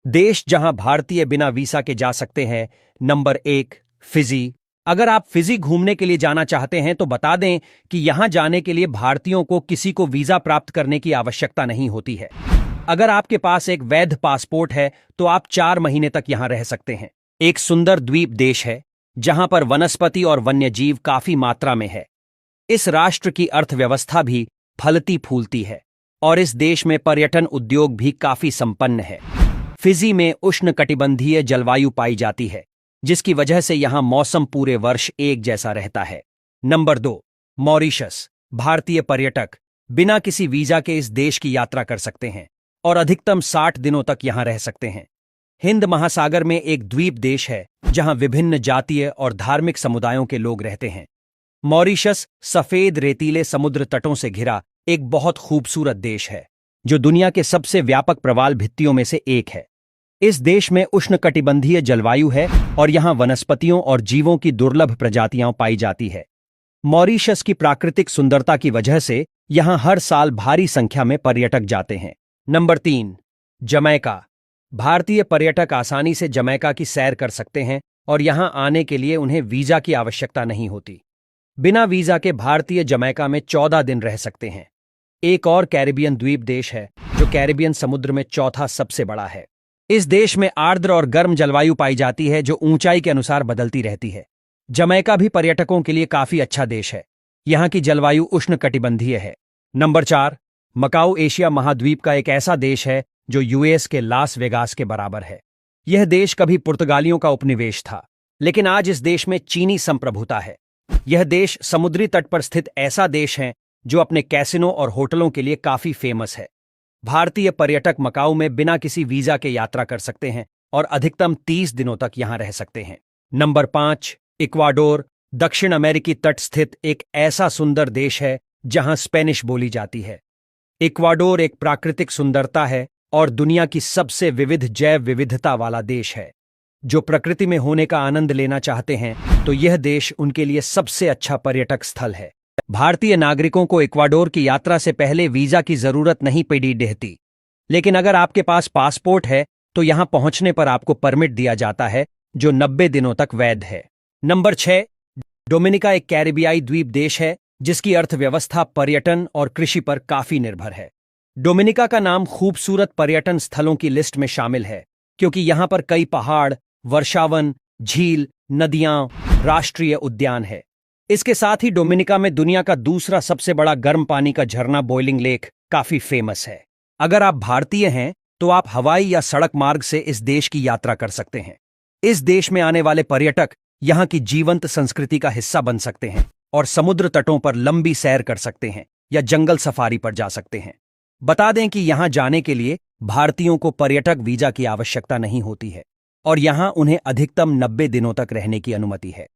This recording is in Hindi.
देश जहां भारतीय बिना वीसा के जा सकते हैं। Number 1, Fiji. अगर आप फिजी घूमने के लिए जाना चाहते हैं तो बता दें कि यहां जाने के लिए भारतीयों को किसी को वीजा प्राप्त करने की आवश्यकता नहीं होती है। अगर आपके पास एक वैध पासपोर्ट है तो आप 4 महीने तक यहां रह सकते हैं। एक सुंदर द्वीप देश है जहां पर वनस्पति और वन्यजीव काफी मात्रा में है। इस राष्ट्र की अर्थव्यवस्था भी फलती फूलती है और इस देश में पर्यटन उद्योग भी काफी संपन्न है। फिजी में उष्णकटिबंधीय जलवायु पाई जाती है जिसकी वजह से यहां मौसम पूरे वर्ष एक जैसा रहता है। Number 2, Mauritius. भारतीय पर्यटक बिना किसी वीजा के इस देश की यात्रा कर सकते हैं और अधिकतम 60 दिनों तक यहां रह सकते हैं। हिंद महासागर में एक द्वीप देश है जहां विभिन्न जातीय और धार्मिक समुदायों के लोग रहते हैं। मॉरिशस सफेद रेतीले समुद्र तटों से घिरा एक बहुत खूबसूरत देश है जो दुनिया के सबसे व्यापक प्रवाल भित्तियों में से एक है। इस देश में उष्णकटिबंधीय जलवायु है और यहां वनस्पतियों और जीवों की दुर्लभ प्रजातियां पाई जाती है। मॉरिशस की प्राकृतिक सुंदरता की वजह से यहां हर साल भारी संख्या में पर्यटक जाते हैं। Number 3, Jamaica. भारतीय पर्यटक आसानी से जमैका की सैर कर सकते हैं और यहां आने के लिए उन्हें वीजा की आवश्यकता नहीं होती। बिना वीजा के भारतीय जमैका में 14 दिन रह सकते हैं। एक और कैरिबियन द्वीप देश है जो कैरिबियन समुद्र में चौथा सबसे बड़ा है। इस देश में आर्द्र और गर्म जलवायु पाई जाती है जो ऊंचाई के अनुसार बदलती रहती है। जमैका भी पर्यटकों के लिए काफी अच्छा देश है। यहां की जलवायु उष्णकटिबंधीय है। नंबर 4, मकाऊ। एशिया महाद्वीप का एक ऐसा देश है जो यूएस के लास वेगास के बराबर है। यह देश कभी पुर्तगालियों का उपनिवेश था, लेकिन आज इस देश में चीनी संप्रभुता है। यह देश समुद्री तट पर स्थित ऐसा देश है जो अपने कैसिनो और होटलों के लिए काफी फेमस है। भारतीय पर्यटक मकाऊ में बिना किसी वीजा के यात्रा कर सकते हैं और अधिकतम 30 दिनों तक यहां रह सकते हैं। Number 5, Ecuador. दक्षिण अमेरिकी तट स्थित एक ऐसा सुंदर देश है जहां स्पेनिश बोली जाती है। इक्वाडोर एक प्राकृतिक सुंदरता है और दुनिया की सबसे विविध जैव विविधता वाला देश है। जो प्रकृति में होने का आनंद लेना चाहते हैं तो यह देश उनके लिए सबसे अच्छा पर्यटक स्थल है। भारतीय नागरिकों को इक्वाडोर की यात्रा से पहले वीजा की जरूरत नहीं पड़ी रहती, लेकिन अगर आपके पास पासपोर्ट है तो यहां पहुंचने पर आपको परमिट दिया जाता है जो 90 दिनों तक वैध है। Number 6, Dominica. एक कैरिबियाई द्वीप देश है जिसकी अर्थव्यवस्था पर्यटन और कृषि पर काफी निर्भर है। डोमिनिका का नाम खूबसूरत पर्यटन स्थलों की लिस्ट में शामिल है क्योंकि यहां पर कई पहाड़, वर्षावन, झील, नदियां, राष्ट्रीय उद्यान है। इसके साथ ही डोमिनिका में दुनिया का दूसरा सबसे बड़ा गर्म पानी का झरना बॉइलिंग लेक काफी फेमस है। अगर आप भारतीय हैं तो आप हवाई या सड़क मार्ग से इस देश की यात्रा कर सकते हैं। इस देश में आने वाले पर्यटक यहां की जीवंत संस्कृति का हिस्सा बन सकते हैं और समुद्र तटों पर लंबी सैर कर सकते हैं या जंगल सफारी पर जा सकते हैं। बता दें कि यहां जाने के लिए भारतीयों को पर्यटक वीजा की आवश्यकता नहीं होती है और यहां उन्हें अधिकतम 90 दिनों तक रहने की अनुमति है।